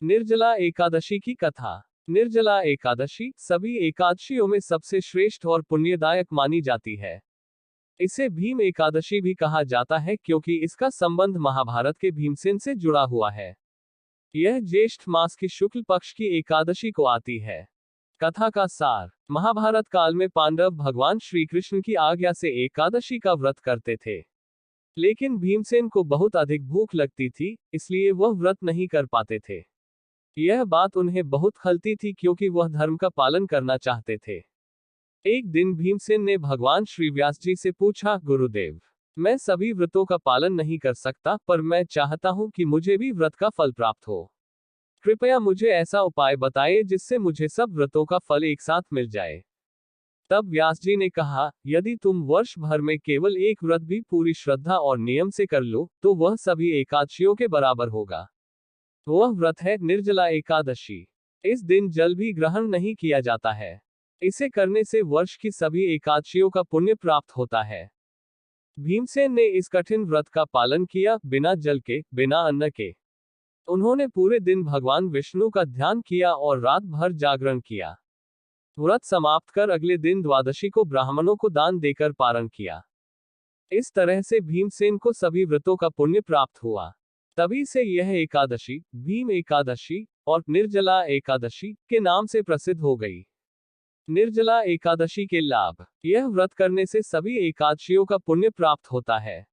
निर्जला एकादशी की कथा। निर्जला एकादशी सभी एकादशियों में सबसे श्रेष्ठ और पुण्यदायक मानी जाती है। इसे भीम एकादशी भी कहा जाता है क्योंकि इसका संबंध महाभारत के भीमसेन से जुड़ा हुआ है। यह ज्येष्ठ मास की शुक्ल पक्ष की एकादशी को आती है। कथा का सार। महाभारत काल में पांडव भगवान श्री कृष्ण की आज्ञा से एकादशी का व्रत करते थे, लेकिन भीमसेन को बहुत अधिक भूख लगती थी, इसलिए वह व्रत नहीं कर पाते थे। यह बात उन्हें बहुत खलती थी क्योंकि वह धर्म का पालन करना चाहते थे। एक दिन भीमसेन ने भगवान श्री व्यास जी से पूछा, गुरुदेव, मैं सभी व्रतों का पालन नहीं कर सकता, पर मैं चाहता हूं कि मुझे भी व्रत का फल प्राप्त हो। कृपया मुझे ऐसा उपाय बताइए जिससे मुझे सब व्रतों का फल एक साथ मिल जाए। तब व्यास जी ने कहा, यदि तुम वर्ष भर में केवल एक व्रत भी पूरी श्रद्धा और नियम से कर लो, तो वह सभी एकादशियों के बराबर होगा। वह व्रत है निर्जला एकादशी। इस दिन जल भी ग्रहण नहीं किया जाता है। इसे करने से वर्ष की सभी एकादशियों का पुण्य प्राप्त होता है। भीमसेन ने इस कठिन व्रत का पालन किया, बिना जल के, बिना अन्न के। उन्होंने पूरे दिन भगवान विष्णु का ध्यान किया और रात भर जागरण किया। व्रत समाप्त कर अगले दिन द्वादशी को ब्राह्मणों को दान देकर पारण किया। इस तरह से भीमसेन को सभी व्रतों का पुण्य प्राप्त हुआ। तभी से यह एकादशी भीम एकादशी और निर्जला एकादशी के नाम से प्रसिद्ध हो गई। निर्जला एकादशी के लाभ। यह व्रत करने से सभी एकादशियों का पुण्य प्राप्त होता है,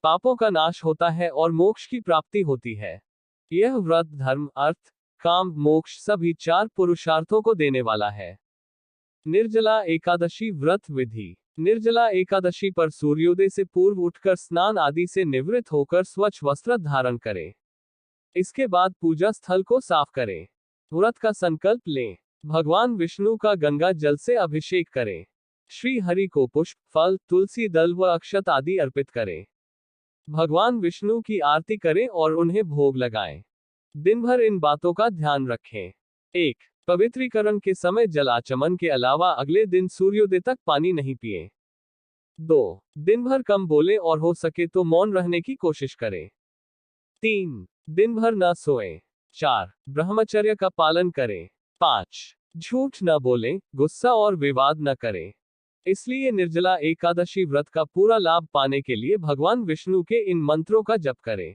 पापों का नाश होता है और मोक्ष की प्राप्ति होती है। यह व्रत धर्म, अर्थ, काम, मोक्ष सभी 4 पुरुषार्थों को देने वाला है। निर्जला एकादशी व्रत विधि। निर्जला एकादशी पर सूर्योदय से पूर्व उठकर स्नान आदि से निवृत्त होकर स्वच्छ वस्त्र धारण करें। इसके बाद पूजा स्थल को साफ करें। व्रत का संकल्प लें। भगवान विष्णु का गंगा जल से अभिषेक करें। श्री हरि को पुष्प, फल, तुलसी दल व अक्षत आदि अर्पित करें। भगवान विष्णु की आरती करें और उन्हें भोग लगाएं। दिन भर इन बातों का ध्यान रखें। 1. पवित्रीकरण के समय जल आचमन के अलावा अगले दिन सूर्योदय तक पानी नहीं पिए। 2. दिन भर कम बोले और हो सके तो मौन रहने की कोशिश करें। 3. दिन भर न सोएं। 4. ब्रह्मचर्य का पालन करें। 5. झूठ न बोलें, गुस्सा और विवाद न करें। इसलिए निर्जला एकादशी व्रत का पूरा लाभ पाने के लिए भगवान विष्णु के इन मंत्रों का जप करें।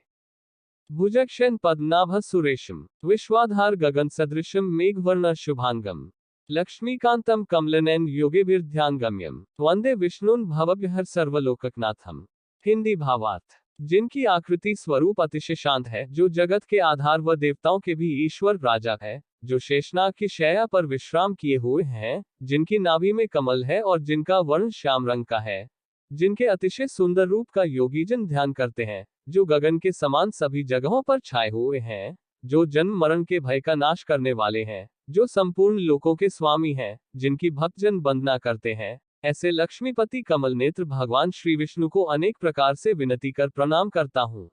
भुजक्षन पद्मनाभ सुरेशम, विश्वाधार गगन सदृशम मेघवर्ण शुभांगम, लक्ष्मीकांतम कमलनयन योगेभिर्ध्यानगम्यम, वंदे विष्णुन भवभ्यहर सर्वलोकनाथम। हिंदी भावार्थ। जिनकी आकृति स्वरूप अतिशय शांत है, जो जगत के आधार व देवताओं के भी ईश्वर राजा है, जो शेषनाग की शैया पर विश्राम किए हुए हैं, जिनकी नाभि में कमल है और जिनका वर्ण श्याम रंग का है, जिनके अतिशय सुंदर रूप का योगीजन ध्यान करते हैं, जो गगन के समान सभी जगहों पर छाए हुए हैं, जो जन्म मरण के भय का नाश करने वाले हैं, जो संपूर्ण लोकों के स्वामी हैं, जिनकी भक्तजन वंदना करते हैं, ऐसे लक्ष्मीपति कमल नेत्र भगवान श्री विष्णु को अनेक प्रकार से विनती कर प्रणाम करता हूँ।